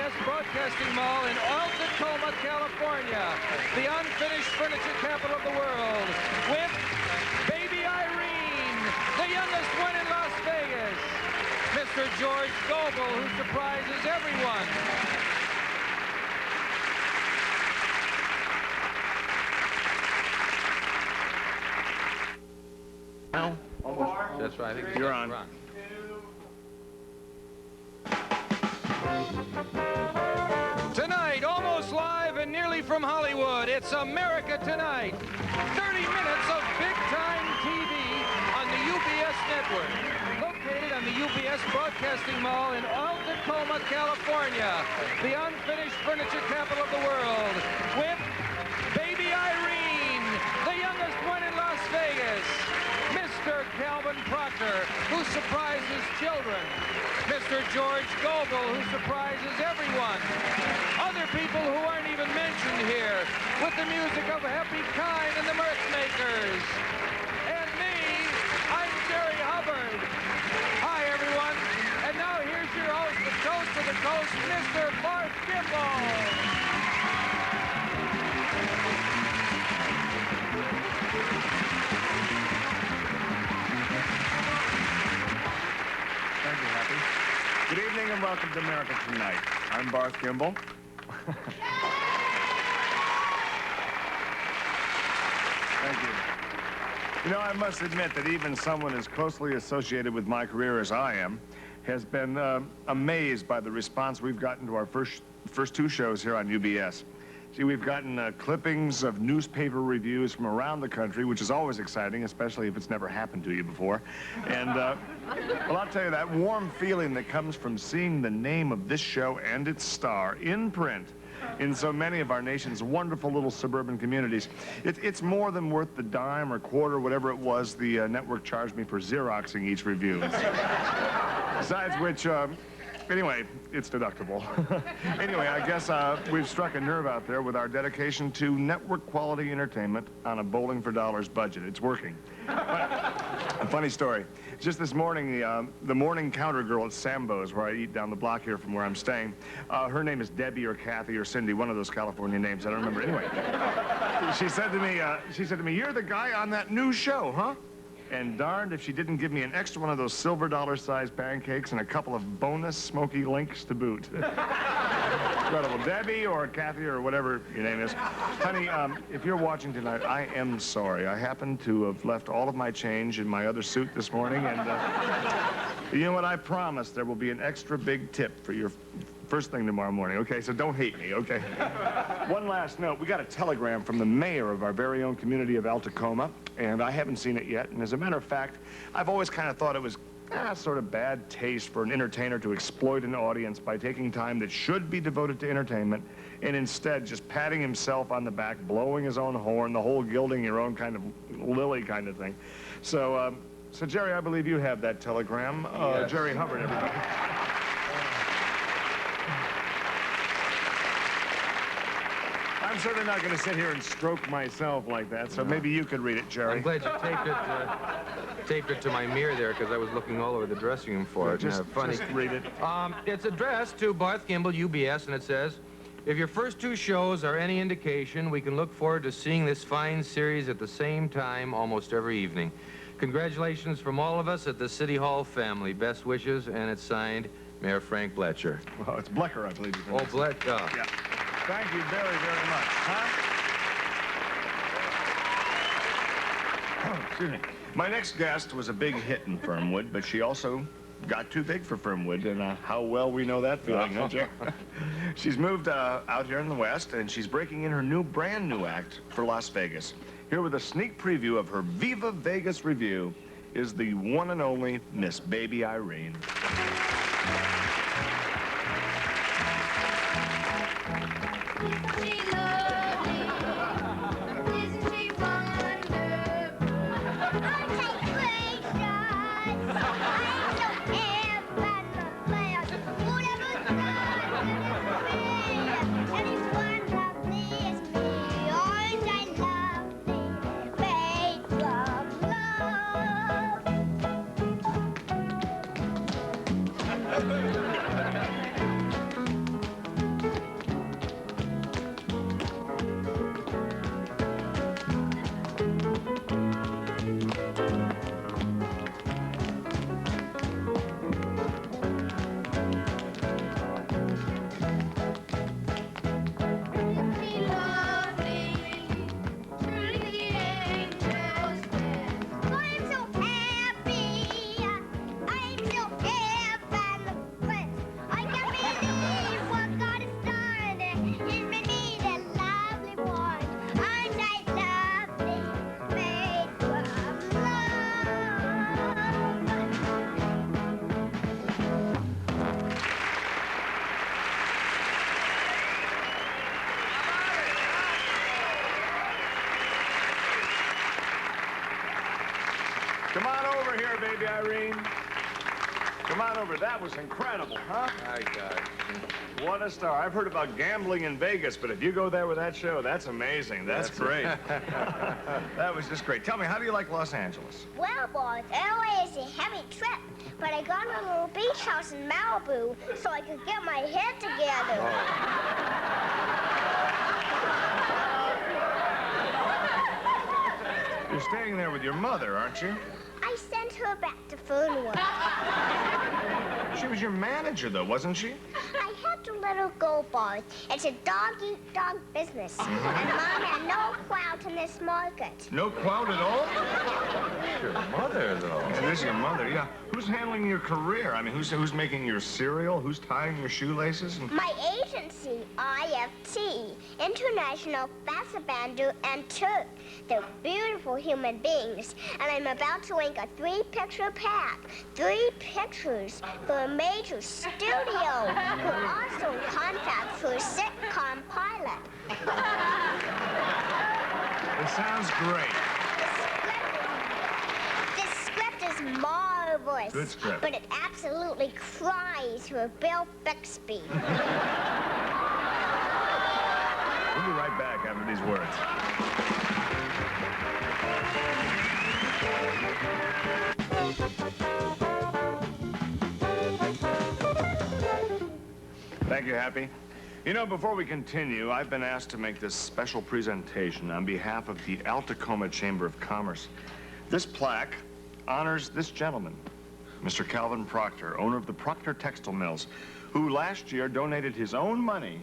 UBS Broadcasting Mall in Tacoma, California, the unfinished furniture capital of the world, with baby Irene, the youngest one in Las Vegas, Mr. George Gobel, who surprises everyone. No? That's right. I think You're on. Tonight, almost live and nearly from Hollywood, it's America Tonight. 30 minutes of big-time TV on the UBS network. Located on the UBS Broadcasting Mall in Tacoma, California, the unfinished furniture capital of the world, with baby Irene, the youngest one in Las Vegas, Mr. Calvin Proctor, who surprises children, Mr. George Gobel, who surprises everyone, other people who aren't even mentioned here, with the music of Happy Kind and the Mirthmakers, and me, I'm Jerry Hubbard. Hi, everyone, and now here's your host, the toast of the coast, Mr. Bart Kimball. Good evening and welcome to America Tonight. I'm Barth Kimball. Thank you. You know, I must admit that even someone as closely associated with my career as I am has been amazed by the response we've gotten to our first two shows here on UBS. See, we've gotten clippings of newspaper reviews from around the country, which is always exciting, especially if it's never happened to you before. And, well, I'll tell you, that warm feeling that comes from seeing the name of this show and its star in print in so many of our nation's wonderful little suburban communities, it's more than worth the dime or quarter, whatever it was the network charged me for Xeroxing each review. Besides which, anyway, it's deductible. Anyway, I guess we've struck a nerve out there with our dedication to network quality entertainment on a bowling for dollars budget. It's working. A funny story. Just this morning, the morning counter girl at Sambo's, where I eat down the block here from where I'm staying, her name is Debbie or Kathy or Cindy, one of those California names. I don't remember. Anyway, she said to me, "You're the guy on that new show, huh?" And darned if she didn't give me an extra one of those silver dollar-sized pancakes and a couple of bonus smoky links to boot. Incredible. Debbie or Kathy or whatever your name is. Honey, if you're watching tonight, I am sorry. I happen to have left all of my change in my other suit this morning, and you know what? I promise there will be an extra big tip for your first thing tomorrow morning, okay? So don't hate me, okay? One last note. We got a telegram from the mayor of our very own community of Tacoma, and I haven't seen it yet. And as a matter of fact, I've always kind of thought it was sort of bad taste for an entertainer to exploit an audience by taking time that should be devoted to entertainment and instead just patting himself on the back, blowing his own horn, the whole gilding your own kind of lily kind of thing. So, so Jerry, I believe you have that telegram. Yes. Jerry Hubbard, everybody. I'm certainly not going to sit here and stroke myself like that, so maybe you could read it, Jerry. I'm glad you taped it to my mirror there, because I was looking all over the dressing room for it. Just read it. It's addressed to Barth Kimball, UBS, and it says, "If your first two shows are any indication, we can look forward to seeing this fine series at the same time almost every evening. Congratulations from all of us at the City Hall family. Best wishes," and it's signed Mayor Frank Bletcher. Well, it's Blecker, I believe. Oh, Bletcher. Yeah. Thank you very, very much. Huh? Excuse me. My next guest was a big hit in Fernwood, but she also got too big for Fernwood, and how well we know that feeling, huh, Joe? She's moved out here in the West, and she's breaking in her brand new act for Las Vegas. Here with a sneak preview of her Viva Vegas review is the one and only Miss Baby Irene. Come on over. That was incredible, huh? My God. What a star. I've heard about gambling in Vegas, but if you go there with that show, that's amazing. That's great. That was just great. Tell me, how do you like Los Angeles? Well, boys, LA is a heavy trip, but I got a little beach house in Malibu so I could get my head together. You're staying there with your mother, aren't you? I sent her back to Fernwood. She was your manager, though, wasn't she? I had to let her go, boys. It's a dog-eat-dog business, and Mom had no clout in this market. No clout at all? Your mother, though. It is your mother, yeah. Who's handling your career? I mean, who's making your cereal? Who's tying your shoelaces? My agency, IFT, International Fasabandu and Turk. They're beautiful human beings, and I'm about to ink a 3-picture pack. 3 pictures for a major studio. We're also in contract for a sitcom pilot. It sounds great. This script is marvelous. Good script. But it absolutely cries for Bill Bixby. We'll be right back after these words. Thank you, Happy. You know, before we continue, I've been asked to make this special presentation on behalf of the Altacoma Chamber of Commerce. This plaque honors this gentleman, Mr. Calvin Proctor, owner of the Proctor Textile Mills, who last year donated his own money,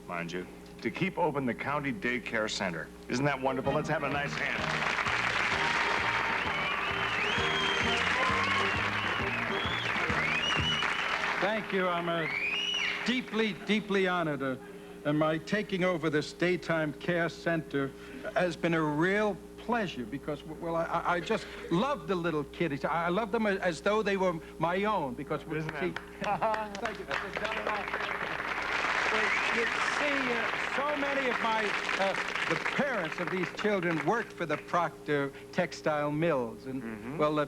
mind you, to keep open the county daycare center. Isn't that wonderful? Let's have a nice hand. Thank you. I'm deeply, deeply honored. And my taking over this daytime care center has been a real pleasure because, well, I just love the little kiddies. I love them as though they were my own because, Isn't see, thank you. You see, so many of the parents of these children work for the Proctor Textile Mills. And, well,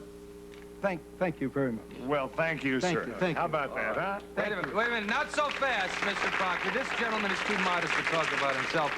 thank you very much. Well, thank you, sir. Thank you. How about that, huh? Wait a minute, not so fast, Mr. Proctor. This gentleman is too modest to talk about himself.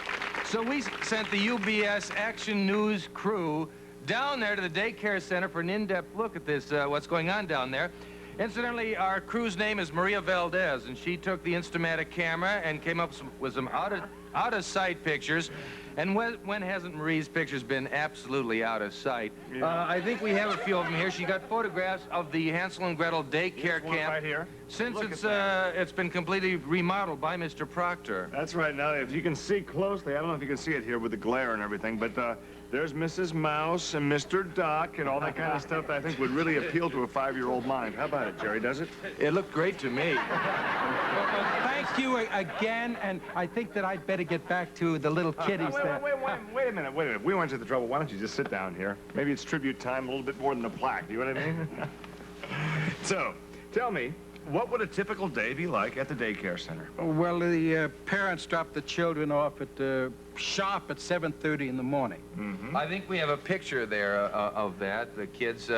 So we sent the UBS Action News crew down there to the daycare center for an in-depth look at this, what's going on down there. Incidentally, our crew's name is Maria Valdez, and she took the Instamatic camera and came up with some out-of-sight pictures. And when hasn't Marie's pictures been absolutely out of sight? Yeah. I think we have a few of them here. She got photographs of the Hansel and Gretel daycare camp. Right here. Since it's been completely remodeled by Mr. Proctor. That's right. Now, if you can see closely, I don't know if you can see it here with the glare and everything, but there's Mrs. Mouse and Mr. Duck and all that kind of stuff that I think would really appeal to a 5-year-old mind. How about it, Jerry? Does it? It looked great to me. Thank you again, and I think that I'd better get back to the little kiddies there. Wait a minute. We went to the trouble. Why don't you just sit down here? Maybe it's tribute time a little bit more than a plaque. Do you know what I mean? So, tell me, what would a typical day be like at the daycare center? Well, the parents drop the children off at sharp at 7:30 in the morning. Mm-hmm. I think we have a picture there of that. The kids,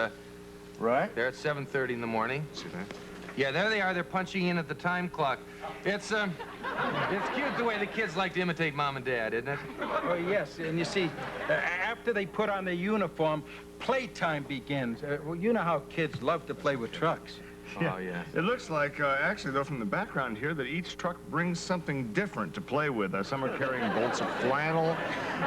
right? they're at 7:30 in the morning. See that? Yeah, there they are. They're punching in at the time clock. It's cute the way the kids like to imitate Mom and Dad, isn't it? Oh, yes, and you see, after they put on their uniform, playtime begins. Well, you know how kids love to play with trucks. Yeah. Oh, yeah. It looks like, actually, though, from the background here, that each truck brings something different to play with. Some are carrying bolts of flannel.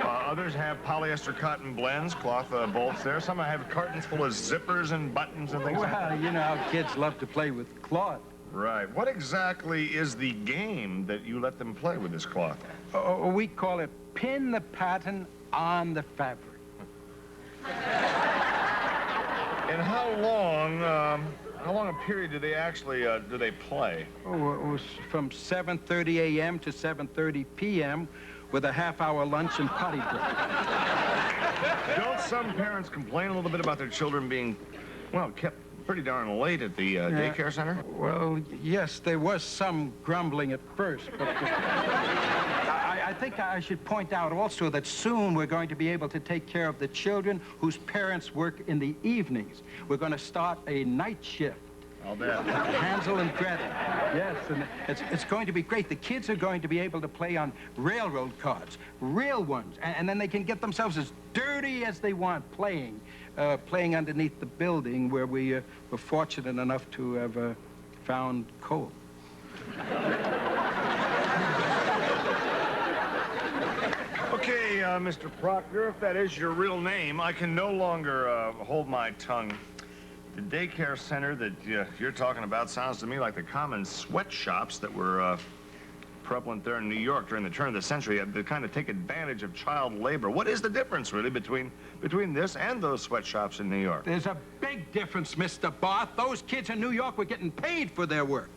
Others have polyester cotton blends, cloth bolts there. Some have cartons full of zippers and buttons and things like that. Well, you know how kids love to play with cloth. Right. What exactly is the game that you let them play with this cloth? We call it pin the pattern on the fabric. And how long a period do they actually do they play? Oh, it was from 7:30 a.m. to 7:30 p.m. with a half-hour lunch and potty break. Don't some parents complain a little bit about their children being, well, kept pretty darn late at the daycare center? Well, yes, there was some grumbling at first, but I think I should point out also that soon we're going to be able to take care of the children whose parents work in the evenings. We're going to start a night shift. I'll bet. Hansel and Gretel. Yes, and it's going to be great. The kids are going to be able to play on railroad cars, real ones, and then they can get themselves as dirty as they want playing underneath the building where we were fortunate enough to have found coal. Okay, Mr. Proctor, if that is your real name, I can no longer hold my tongue. The daycare center that you're talking about sounds to me like the common sweatshops that were prevalent there in New York during the turn of the century to kind of take advantage of child labor. What is the difference, really, between this and those sweatshops in New York? There's a big difference, Mr. Barth. Those kids in New York were getting paid for their work.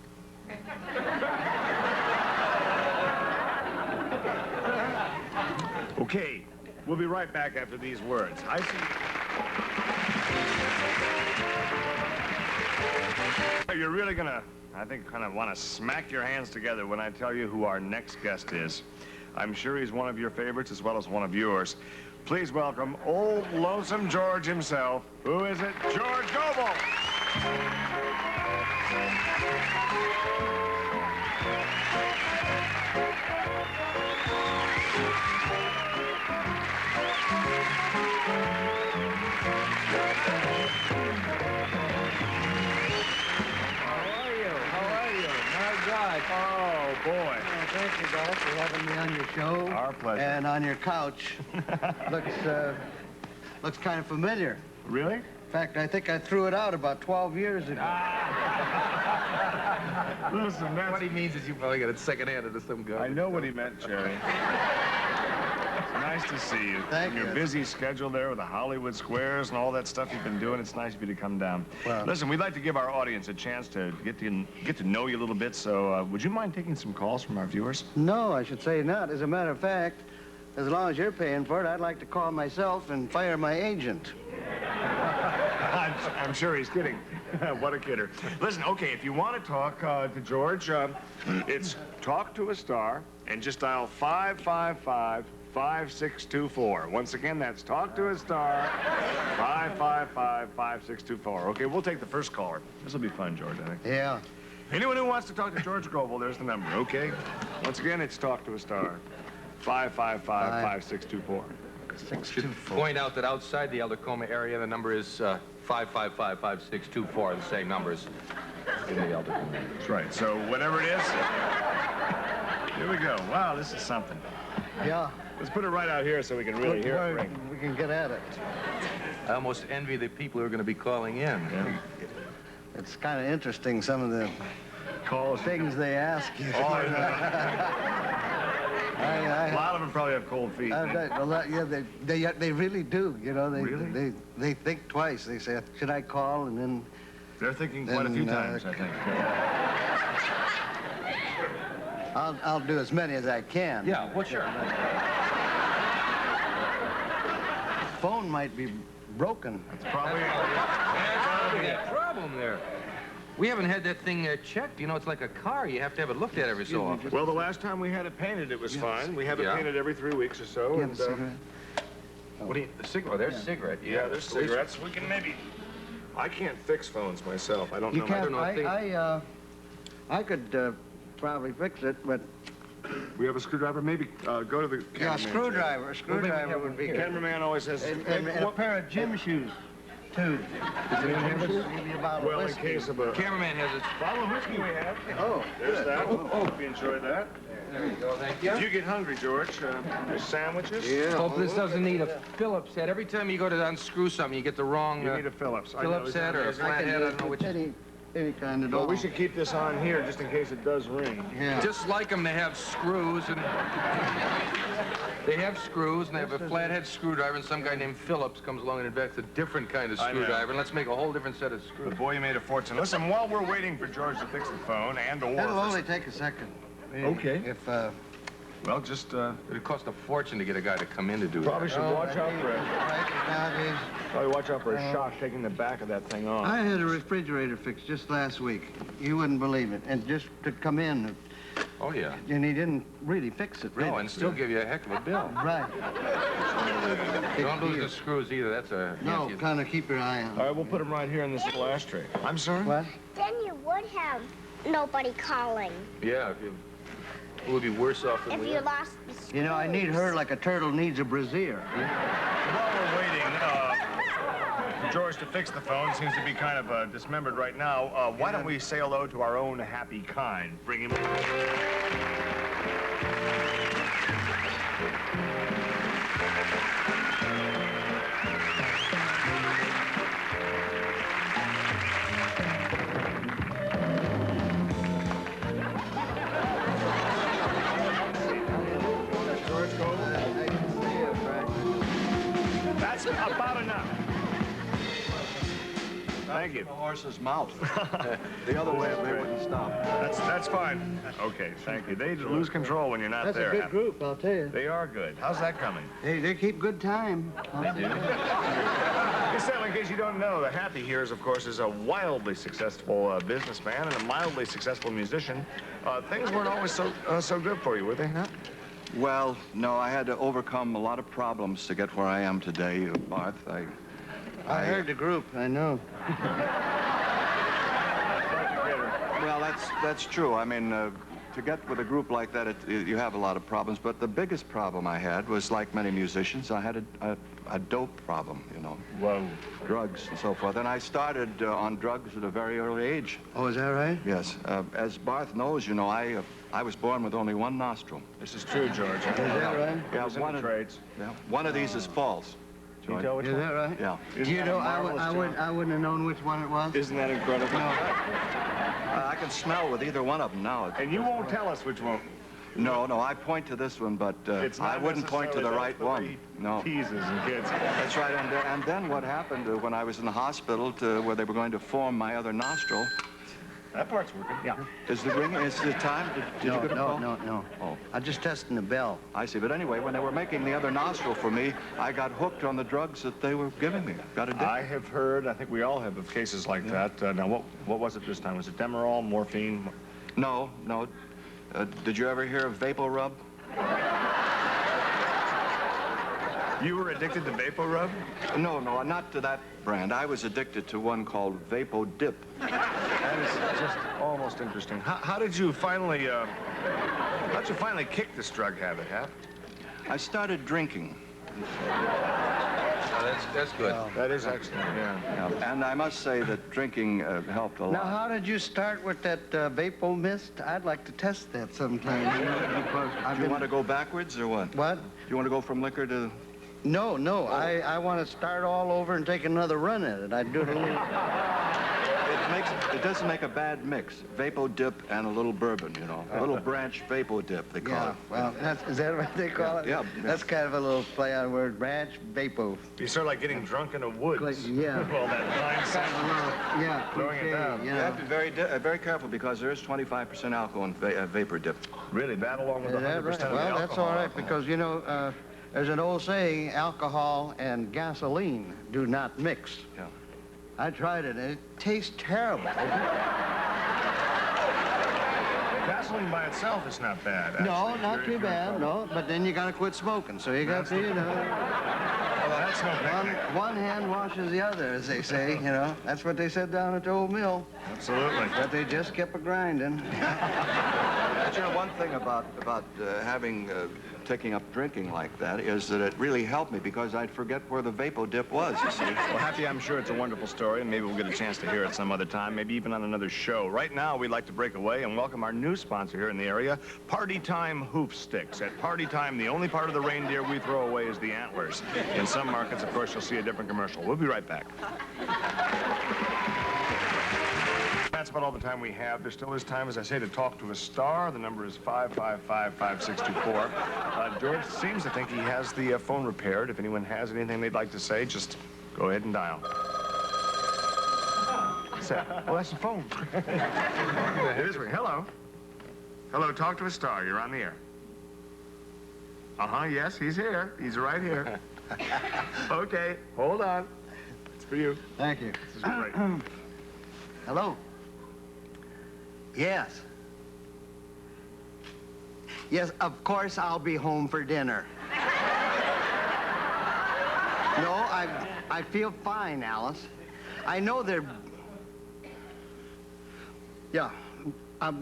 Okay, we'll be right back after these words. I see. You're really gonna, I think, kind of want to smack your hands together when I tell you who our next guest is. I'm sure he's one of your favorites as well as one of yours. Please welcome old lonesome George himself. Who is it? George Gobel. Oh, boy. Well, thank you, Dolph, for having me on your show. Our pleasure. And on your couch. Looks kind of familiar. Really? In fact, I think I threw it out about 12 years ago. Listen, that's... What he means is you probably got it secondhand to some guy. I know what he meant, Jerry. It's nice to see you. Thank Your you. busy schedule there with the Hollywood squares and all that stuff you've been doing, it's nice of you to come down. Well, listen, we'd like to give our audience a chance to get to know you a little bit, so would you mind taking some calls from our viewers? No, I should say not. As a matter of fact, as long as you're paying for it, I'd like to call myself and fire my agent. I'm sure he's kidding. What a kidder. Listen, okay, if you want to talk to George, it's Talk to a Star, and just dial 555-5624. Once again, that's Talk to a Star, 555-5624. Okay, we'll take the first caller. This will be fun, George, I think. Yeah. Anyone who wants to talk to George Gobel, there's the number, okay? Once again, it's Talk to a Star, 555-5624. Should point out that outside the Elder Coma area, the number is 555-5624, the same numbers in the Elder Coma. That's right. So whatever it is, here we go. Wow, this is something. Yeah. Let's put it right out here so we can really hear it ring. We can get at it. I almost envy the people who are going to be calling in. Yeah. It's kind of interesting, some of the Calls. things they ask you. Oh, a lot of them probably have cold feet. They really do, you know. Really? They think twice. They say, should I call? And then... They're thinking quite a few times, I think. I'll do as many as I can. Yeah, well, sure. Phone might be broken. It's probably... That problem there. We haven't had that thing checked. You know, it's like a car. You have to have it looked at every so often. Well, the last time we had it painted, it was fine. We have it painted every 3 weeks or so. You have a cigarette? What do you... The cigarette? Oh, there's cigarette. Yeah, there's cigarettes. We can maybe... I can't fix phones myself. I don't You know. can't. know I could probably fix it, but We have a screwdriver. Maybe go to the cameraman. yeah, a screwdriver would be The good. cameraman always has... And a pair of gym shoes, too. Maybe a bottle Well, of in whiskey. case of a... Cameraman has it. Bottle of whiskey we have. Oh, There's that. Hope you enjoyed that. There you go. Thank you. If you get hungry, George, there's sandwiches. yeah. Hope this doesn't need a Phillips head. Every time you go to unscrew something, you get the wrong You need a Phillips. Phillips head or a flat head. I don't know which. Any kind at Well, all. we should keep this on here just in case it does ring. Yeah. Just like them, they have screws and they have screws and they have a flathead screwdriver, and some guy named Phillips comes along and invents a different kind of I know. screwdriver, and let's make a whole different set of The screws. boy made a fortune. Listen, while we're waiting for George to fix the phone and or... It'll only take a second. Okay. If, Well, just... It'd cost a fortune to get a guy to come in to do Probably that. should watch out for it. nowadays, Probably watch out for a shock taking the back of that thing off. I had a refrigerator fixed just last week. You wouldn't believe it. And just to come in, Oh, yeah. and he didn't really fix it, really. No, and still give you a heck of a bill. Right. Don't lose the screws either. That's a... No, kind of keep your eye on All it. right, we'll put them right here in this little ashtray. I'm sorry? What? Didn't would have nobody calling Yeah, it would be worse off than if we you are. lost the screws. You know, I need her like a turtle needs a brassiere. While we're waiting for George to fix the phone, seems to be kind of dismembered right now. Why don't we say hello to our own happy kind? Bring him. George Gobel. I can see you, Frank. That's about enough. Thank you. The horse's mouth. The other way, they wouldn't stop. That's fine. Okay, thank you. They lose control when you're not That's there. a good group, I'll tell you. They are good. How's that coming? They keep good time. Just in case you don't know, the Happy here is, of course, is a wildly successful businessman and a mildly successful musician. Things weren't always so good for you, were they? Huh? Well, no, I had to overcome a lot of problems to get where I am today, Barth. I heard the group, I know. Well, that's true. I mean, to get with a group like that, you have a lot of problems. But the biggest problem I had was, like many musicians, I had a dope problem, you know. Whoa. Drugs and so forth. And I started on drugs at a very early age. Oh, is that right? Yes. As Barth knows, you know, I was born with only one nostril. This is true, George. Is that right? Yeah, It was in the trades. one of these is false. Can you tell which Is one? that right? Yeah. Isn't You that know, a marvelous job? I wouldn't have known which one it was. Isn't that incredible? I can smell with either one of them now. And you won't tell us which one. No, I point to this one, but It's not I wouldn't point to the necessarily right those one. three No. Teases and kids. That's right. And then what happened when I was in the hospital where they were going to form my other nostril, That part's working. Yeah. is the time? Did you get a call? No. Oh. I'm just testing the bell. I see. But anyway, when they were making the other nostril for me, I got hooked on the drugs that they were giving me. Got addicted. I have heard, I think we all have, of cases like that. Now, what was it this time? Was it Demerol, morphine? No. Did you ever hear of Vapor Rub? You were addicted to Vapor Rub? No, not to that brand. I was addicted to one called Vapo Dip. That is just almost interesting. How did you finally, kick this drug habit, Hap? I started drinking. That's good. That is excellent, yeah. Yeah, and I must say that drinking helped a lot. Now, how did you start with that Vapo Mist? I'd like to test that sometime. Because Do you want to go backwards or what? What? Do you want to go from liquor to... No. I want to start all over and take another run at it. I'd do it a little... It doesn't make a bad mix. Vapo Dip and a little bourbon, you know. A little branch Vapo Dip, they call it. Well, is that what they call it? Yeah. That's kind of a little play on word, branch, Vapo. You sort of like getting drunk in the woods. Yeah. Well, that line Kind of a little, yeah, Throwing it cliche, down. you You know. have to be very careful because there is 25% alcohol in Vapor Dip. Really, that along with Is 100% that of right? the Well, alcohol. that's all right, because, you know, there's an old saying, alcohol and gasoline do not mix. Yeah. I tried it, and it tastes terrible. Gasoline by itself is not bad. No, actually. not Very, too very bad, good. no. But then you got to quit smoking, so you got to, you know, Well, that's no picnic. one hand washes the other, as they say, you know. That's what they said down at the old mill. Absolutely. But they just kept a grinding. But you know, one thing about taking up drinking like that is that it really helped me because I'd forget where the Vapo Dip was, you see. Well, Happy, I'm sure it's a wonderful story, and maybe we'll get a chance to hear it some other time, maybe even on another show. Right now, we'd like to break away and welcome our new sponsor here in the area, Party Time Hoof Sticks. At Party Time, the only part of the reindeer we throw away is the antlers. In some markets, of course, you'll see a different commercial. We'll be right back. That's about all the time we have. There still is time, as I say, to talk to a star. The number is 555-5624. George seems to think he has the phone repaired. If anyone has anything they'd like to say, just go ahead and dial. What's that? Oh, that's the phone. It is ringing. Hello. Hello, talk to a star. You're on the air. Uh-huh, yes, he's here. He's right here. Okay, hold on. It's for you. Thank you. This is great. Hello? Yes. Yes, of course I'll be home for dinner. No, I feel fine, Alice. I know they're... Yeah. I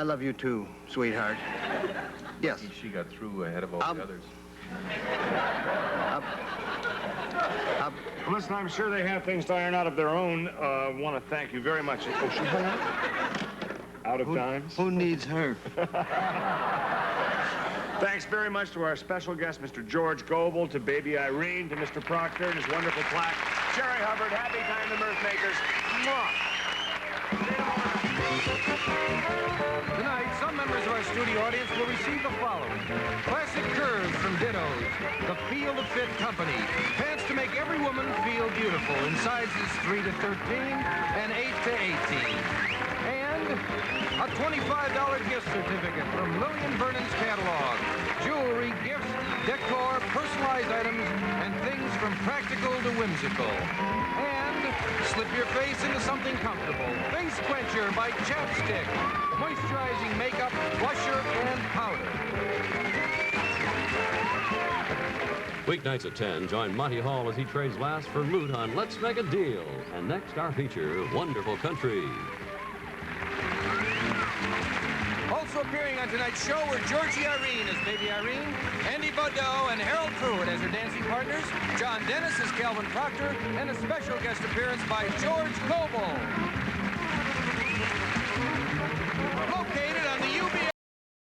love you too, sweetheart. Yes. She got through ahead of all the others. Listen, I'm sure they have things to iron out of their own. Want to thank you very much. Oh, she hung up? Out of dimes? Who needs her? Thanks very much to our special guest, Mr. George Gobel, to baby Irene, to Mr. Proctor and his wonderful plaque. Jerry Hubbard, happy time, the Mirth Makers. Mwah. Tonight, some members of our studio audience will receive the following. Classic curves from Dittos, the Feel to Fit Company, pants to make every woman feel beautiful in sizes 3 to 13 and 8 to 18. And a $25 gift certificate from Lillian Vernon's catalog. Jewelry, gifts, decor, personalized items, and things from practical to whimsical. And slip your face into something comfortable. Face Quencher by Chapstick. Moisturizing makeup, blusher, and powder. Weeknights at 10, join Monty Hall as he trades laughs for loot on Let's Make a Deal. And next, our feature, Wonderful Country. Also appearing on tonight's show were Georgie Irene as Baby Irene, Andy Bordeaux and Harold Pruitt as her dancing partners, John Dennis as Calvin Proctor, and a special guest appearance by George Gobel. Located